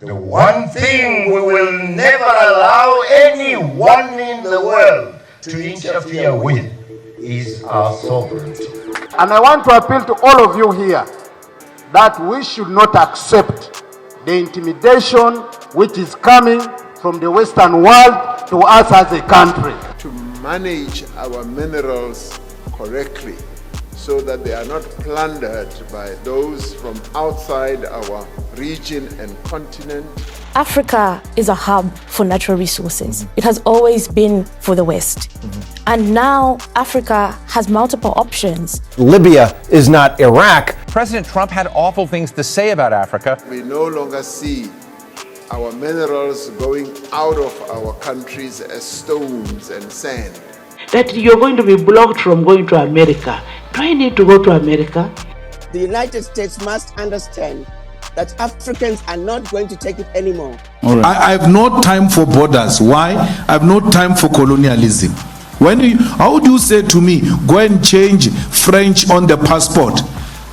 The one thing we will never allow anyone in the world to interfere with is our sovereignty. And I want to appeal to all of you here that we should not accept the intimidation which is coming from the Western world to us as a country. To manage our minerals correctly so that they are not plundered by those from outside our region and continent. Africa is a hub for natural resources. It has always been for the West. And now Africa has multiple options. Libya is not Iraq. President Trump had awful things to say about Africa. We no longer see our minerals going out of our countries as stones and sand. That you're going to be blocked from going to America. Do I need to go to America? The United States must understand that Africans are not going to take it anymore. Right. I have no time for borders. Why? I have no time for colonialism. How would you say to me, go and change French on the passport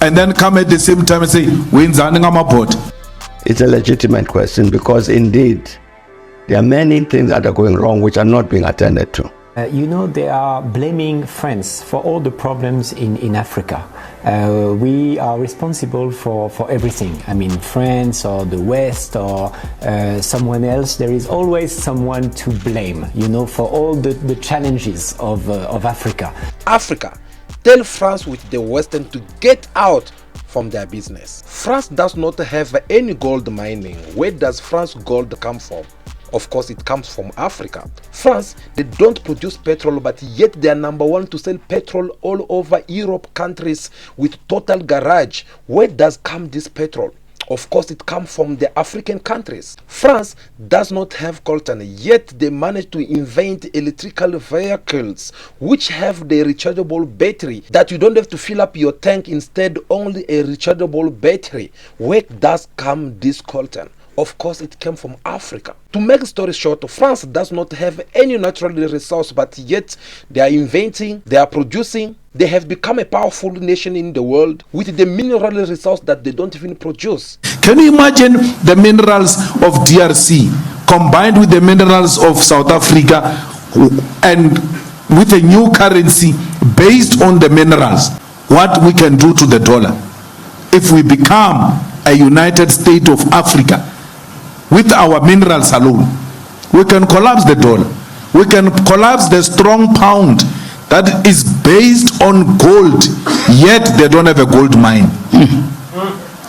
and then come at the same time and say, it's a legitimate question because indeed there are many things that are going wrong which are not being attended to. They are blaming France for all the problems in Africa. We are responsible for everything. I mean, France or the West or someone else. There is always someone to blame, for all the challenges of Africa. Africa, tell France with the Western to get out from their business. France does not have any gold mining. Where does France gold come from? Of course, it comes from Africa. France, they don't produce petrol, but yet they are number one to sell petrol all over Europe countries with total garage. Where does come this petrol? Of course, it comes from the African countries. France does not have coltan, yet they managed to invent electrical vehicles which have the rechargeable battery that you don't have to fill up your tank, instead only a rechargeable battery. Where does come this coltan? Of course, it came from Africa. To make a story short, France does not have any natural resource, but yet they are inventing, they are producing, they have become a powerful nation in the world with the mineral resource that they don't even produce. Can you imagine the minerals of DRC combined with the minerals of South Africa and with a new currency based on the minerals? What we can do to the dollar if we become a United States of Africa? With our minerals alone, we can collapse the dollar. We can collapse the strong pound that is based on gold, yet they don't have a gold mine.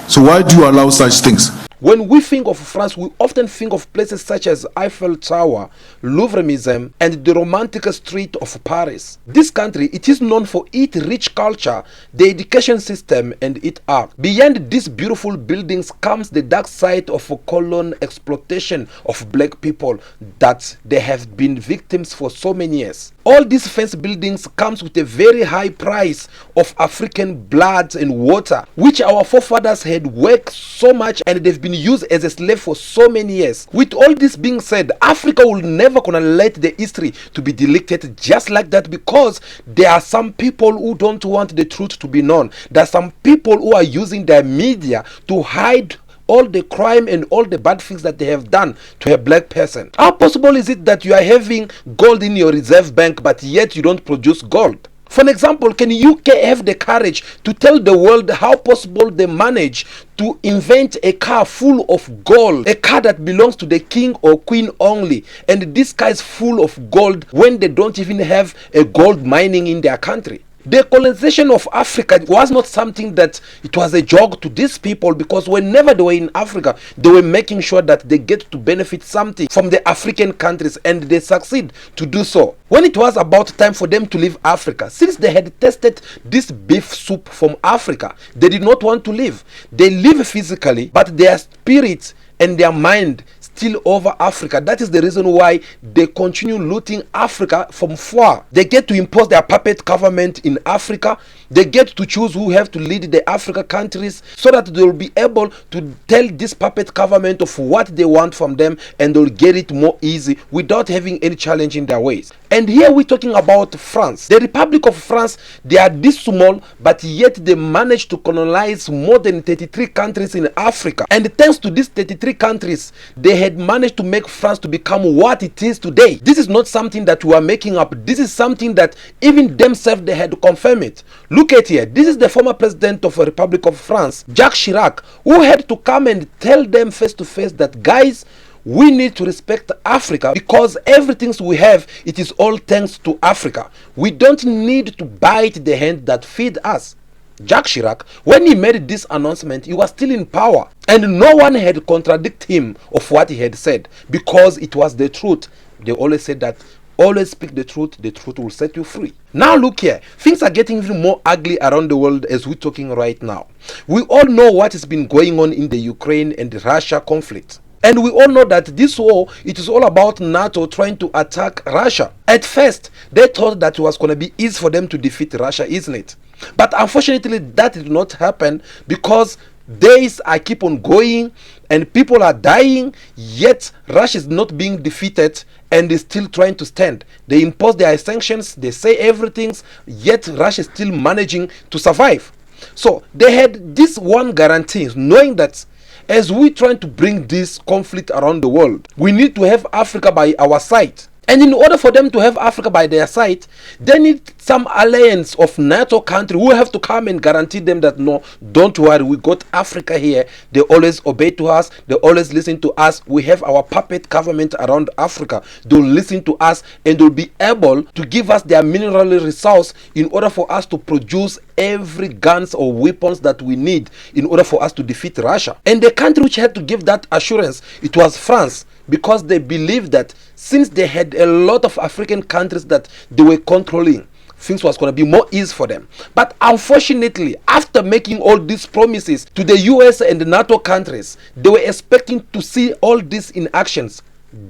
So why do you allow such things? When we think of France, we often think of places such as Eiffel Tower, Louvre Museum, and the romantic street of Paris. This country, it is known for its rich culture, the education system, and its art. Beyond these beautiful buildings comes the dark side of colon exploitation of black people that they have been victims for so many years. All these fancy buildings comes with a very high price of African blood and water, which our forefathers had worked so much and they've been used as a slave for so many years. With all this being said, Africa will never gonna let the history to be deleted just like that, because there are some people who don't want the truth to be known. There are some people who are using their media to hide all the crime and all the bad things that they have done to a black person. How possible is it that you are having gold in your reserve bank but yet you don't produce gold? For an example, can UK have the courage to tell the world how possible they manage to invent a car full of gold, a car that belongs to the king or queen only, and this car is full of gold when they don't even have a gold mining in their country? The colonization of Africa was not something that it was a joke to these people, because whenever they were in Africa, they were making sure that they get to benefit something from the African countries, and they succeed to do so. When it was about time for them to leave Africa, since they had tasted this beef soup from Africa, they did not want to leave. They live physically, but their spirit and their mind still over Africa. That is the reason why they continue looting Africa from far. They get to impose their puppet government in Africa. They get to choose who have to lead the Africa countries so that they'll be able to tell this puppet government of what they want from them, and they'll get it more easy without having any challenge in their ways. And here we're talking about France. The Republic of France, they are this small, but yet they managed to colonize more than 33 countries in Africa. And thanks to these 33 countries, they had managed to make France to become what it is today. This is not something that we are making up. This is something that even themselves, they had to confirm it. Look at here. This is the former president of the Republic of France, Jacques Chirac, who had to come and tell them face to face that, guys, we need to respect Africa because everything we have, it is all thanks to Africa. We don't need to bite the hand that feed us. Jacques Chirac, when he made this announcement, he was still in power, and no one had contradicted him of what he had said because it was the truth. They always said that always speak the truth will set you free. Now look here, things are getting even more ugly around the world as we're talking right now. We all know what has been going on in the Ukraine and the Russia conflict. And we all know that this war, it is all about NATO trying to attack Russia. At first, they thought that it was going to be easy for them to defeat Russia, isn't it? But unfortunately, that did not happen because days are keep on going and people are dying, yet Russia is not being defeated and is still trying to stand. They impose their sanctions, they say everything, yet Russia is still managing to survive. So they had this one guarantee, knowing that as we trying to bring this conflict around the world, we need to have Africa by our side. And in order for them to have Africa by their side, they need some alliance of NATO countries who have to come and guarantee them that no, don't worry, we got Africa here. They always obey to us. They always listen to us. We have our puppet government around Africa. They'll listen to us and they'll be able to give us their mineral resource in order for us to produce every guns or weapons that we need in order for us to defeat Russia. And the country which had to give that assurance, it was France, because they believed that since they had a lot of African countries that they were controlling, things was going to be more easy for them. But unfortunately, after making all these promises to the US and the NATO countries, they were expecting to see all this in actions.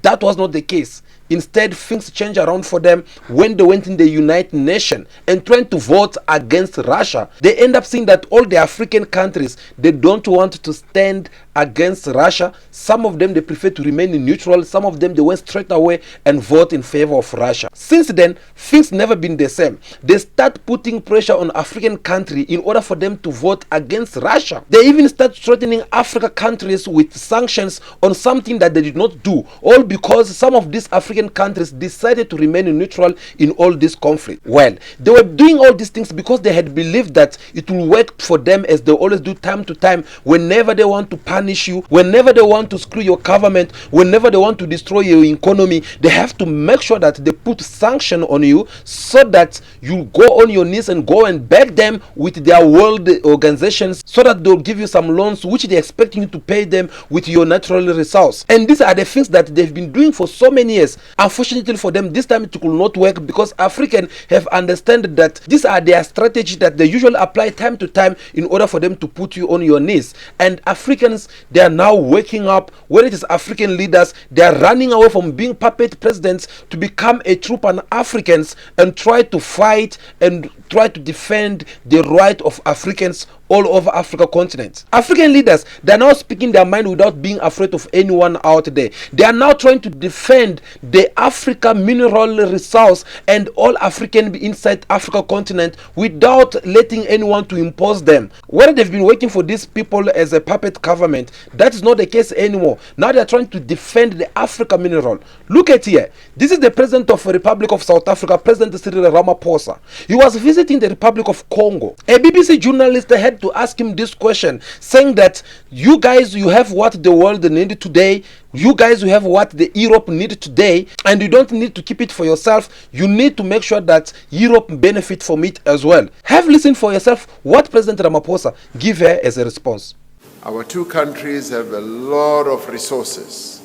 That was not the case. Instead, things changed around for them when they went in the United Nations and trying to vote against Russia. They end up seeing that all the African countries, they don't want to stand against Russia. Some of them, they prefer to remain neutral. Some of them, they went straight away and vote in favor of Russia. Since then, things never been the same. They start putting pressure on African countries in order for them to vote against Russia. They even start threatening African countries with sanctions on something that they did not do, all because some of these African countries decided to remain neutral in all this conflict. Well, they were doing all these things because they had believed that it will work for them, as they always do time to time. Whenever they want to punish you, whenever they want to screw your government, whenever they want to destroy your economy, they have to make sure that they put sanction on you so that you go on your knees and go and beg them with their world organizations so that they'll give you some loans which they're expecting you to pay them with your natural resource. And these are the things that they've been doing for so many years. Unfortunately for them, this time it could not work because Africans have understood that these are their strategies that they usually apply time to time in order for them to put you on your knees. And Africans, they are now waking up. Whether it is African leaders, they are running away from being puppet presidents to become a true Pan-Africans and try to fight and try to defend the right of Africans all over Africa continent. African leaders, they are now speaking their mind without being afraid of anyone out there. They are now trying to defend the Africa mineral resource and all African inside Africa continent without letting anyone to impose them. Whether they've been waiting for these people as a puppet government, that is not the case anymore. Now they are trying to defend the Africa mineral. Look at here. This is the president of the Republic of South Africa, President Cyril Ramaphosa. He was visiting the Republic of Congo. A BBC journalist had to ask him this question, saying that you guys, you have what the world needs today. You guys, you have what the Europe needs today, and you don't need to keep it for yourself. You need to make sure that Europe benefit from it as well. Have listened for yourself what President Ramaphosa give her as a response. Our two countries have a lot of resources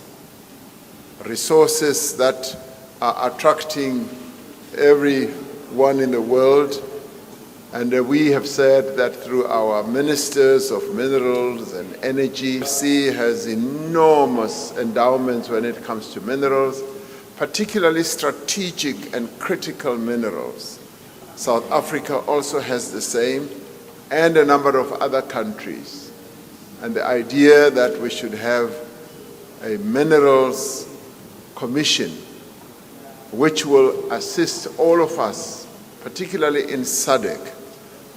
that are attracting everyone in the world. And we have said that through our ministers of minerals and energy, DRC has enormous endowments when it comes to minerals, particularly strategic and critical minerals, South Africa also has the same, and a number of other countries. And the idea that we should have a minerals commission which will assist all of us, particularly in SADC,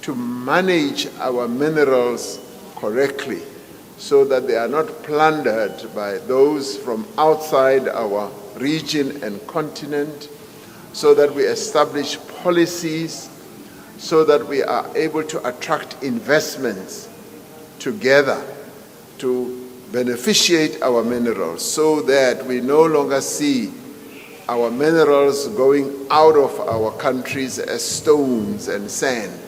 to manage our minerals correctly so that they are not plundered by those from outside our region and continent, so that we establish policies so that we are able to attract investments together to beneficiate our minerals, so that we no longer see our minerals going out of our countries as stones and sand.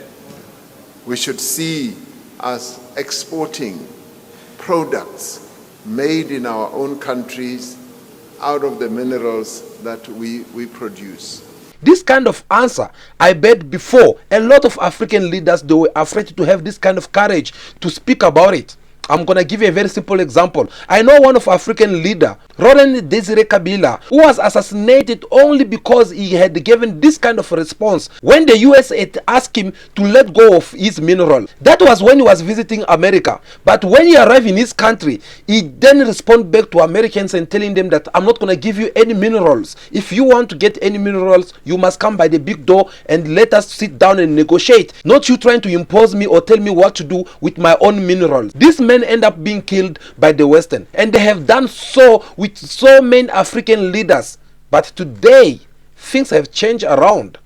We should see us exporting products made in our own countries out of the minerals that we produce. This kind of answer, I bet before, a lot of African leaders, they were afraid to have this kind of courage to speak about it. I'm going to give you a very simple example. I know one of African leader, Laurent Desire Kabila, who was assassinated only because he had given this kind of response when the US had asked him to let go of his mineral. That was when he was visiting America. But when he arrived in his country, he then responded back to Americans and telling them that I'm not going to give you any minerals. If you want to get any minerals, you must come by the big door and let us sit down and negotiate. Not you trying to impose me or tell me what to do with my own minerals. This man end up being killed by the Western, and they have done so with so many African leaders. But today things have changed around.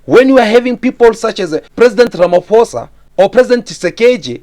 When you are having people such as President Ramaphosa or President Tshisekedi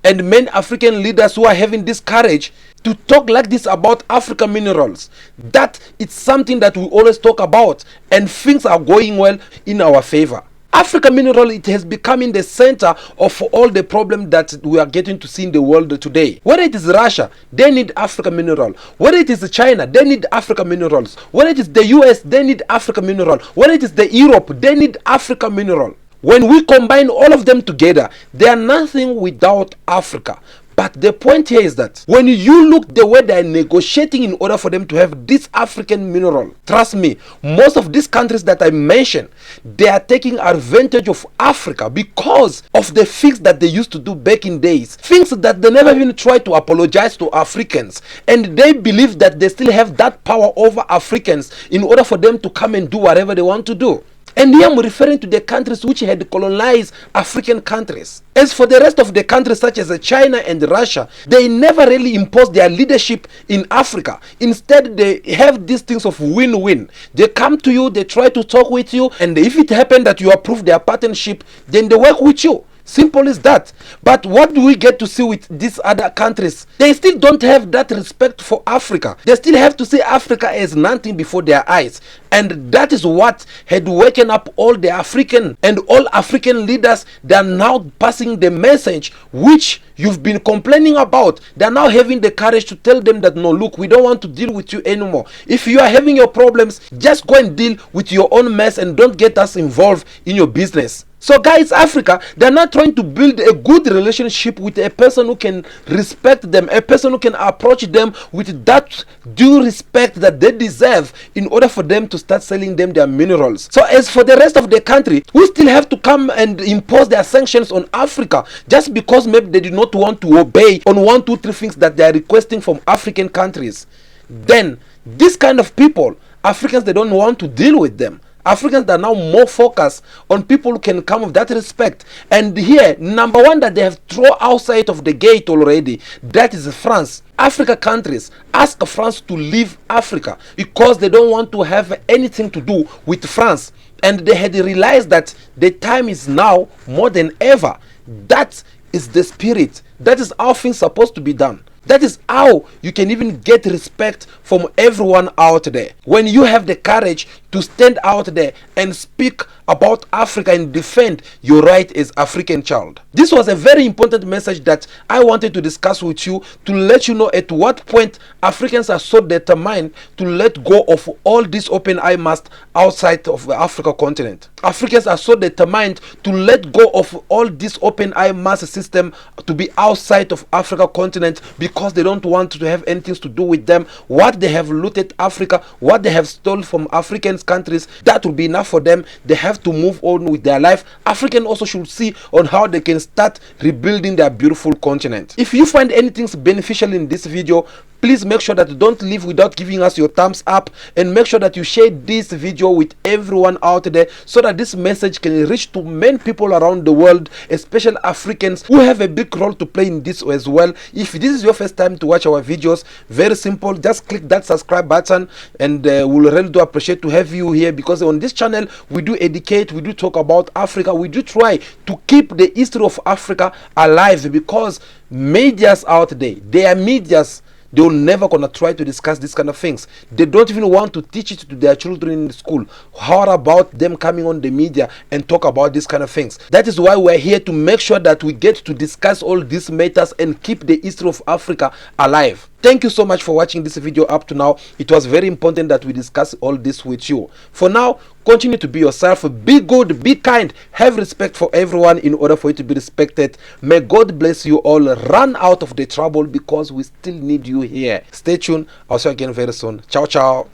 and many African leaders who are having this courage to talk like this about African minerals, that it's something that we always talk about, and things are going well in our favor. African mineral, it has become in the center of all the problems that we are getting to see in the world today. Whether it is Russia, they need African mineral. Whether it is China, they need African minerals. Whether it is the US, they need African mineral. Whether it is the Europe, they need African mineral. When we combine all of them together, they are nothing without Africa. But the point here is that when you look the way they are negotiating in order for them to have this African mineral, trust me, most of these countries that I mentioned, they are taking advantage of Africa because of the things that they used to do back in days. Things that they never even tried to apologize to Africans. And they believe that they still have that power over Africans in order for them to come and do whatever they want to do. And here I'm referring to the countries which had colonized African countries. As for the rest of the countries such as China and Russia, they never really imposed their leadership in Africa. Instead, they have these things of win-win. They come to you, they try to talk with you, and if it happened that you approve their partnership, then they work with you. Simple as that. But what do we get to see with these other countries? They still don't have that respect for Africa. They still have to see Africa as nothing before their eyes. And that is what had woken up all the African and all African leaders. They are now passing the message which you've been complaining about. They are now having the courage to tell them that, no, look, we don't want to deal with you anymore. If you are having your problems, just go and deal with your own mess and don't get us involved in your business. So guys, Africa, they're not trying to build a good relationship with a person who can respect them, a person who can approach them with that due respect that they deserve in order for them to start selling them their minerals. So as for the rest of the country, we still have to come and impose their sanctions on Africa just because maybe they do not want to obey on 1, 2, 3 things that they are requesting from African countries. Then this kind of people, Africans, they don't want to deal with them. Africans are now more focused on people who can come with that respect. And here, number one that they have thrown outside of the gate already, that is France. Africa countries ask France to leave Africa because they don't want to have anything to do with France. And they had realized that the time is now more than ever. That is the spirit. That is how things are supposed to be done. That is how you can even get respect from everyone out there. When you have the courage to stand out there and speak about Africa and defend your right as African child. This was a very important message that I wanted to discuss with you, to let you know at what point Africans are so determined to let go of all this open eye mask outside of the Africa continent. Africans are so determined to let go of all this open eye mask system to be outside of Africa continent because they don't want to have anything to do with them. What they have looted Africa, what they have stolen from African countries, that will be enough for them. They have have to move on with their life. Africans also should see on how they can start rebuilding their beautiful continent. If you find anything beneficial in this video, please make sure that you don't leave without giving us your thumbs up, and make sure that you share this video with everyone out there so that this message can reach to many people around the world, especially Africans who have a big role to play in this as well. If this is your first time to watch our videos, very simple, just click that subscribe button, and we'll really do appreciate to have you here, because on this channel we do educate, we do talk about Africa, we do try to keep the history of Africa alive, because medias out there, they are medias, they're never gonna try to discuss this kind of things. They don't even want to teach it to their children in the school. How about them coming on the media and talk about this kind of things? That is why we're here, to make sure that we get to discuss all these matters and keep the history of Africa alive. Thank you so much for watching this video up to now. It was very important that we discuss all this with you. For now, continue to be yourself, be good, be kind, have respect for everyone in order for you to be respected. May God bless you all. Run out of the trouble, because we still need you here. Stay tuned. I'll see you again very soon. Ciao, ciao.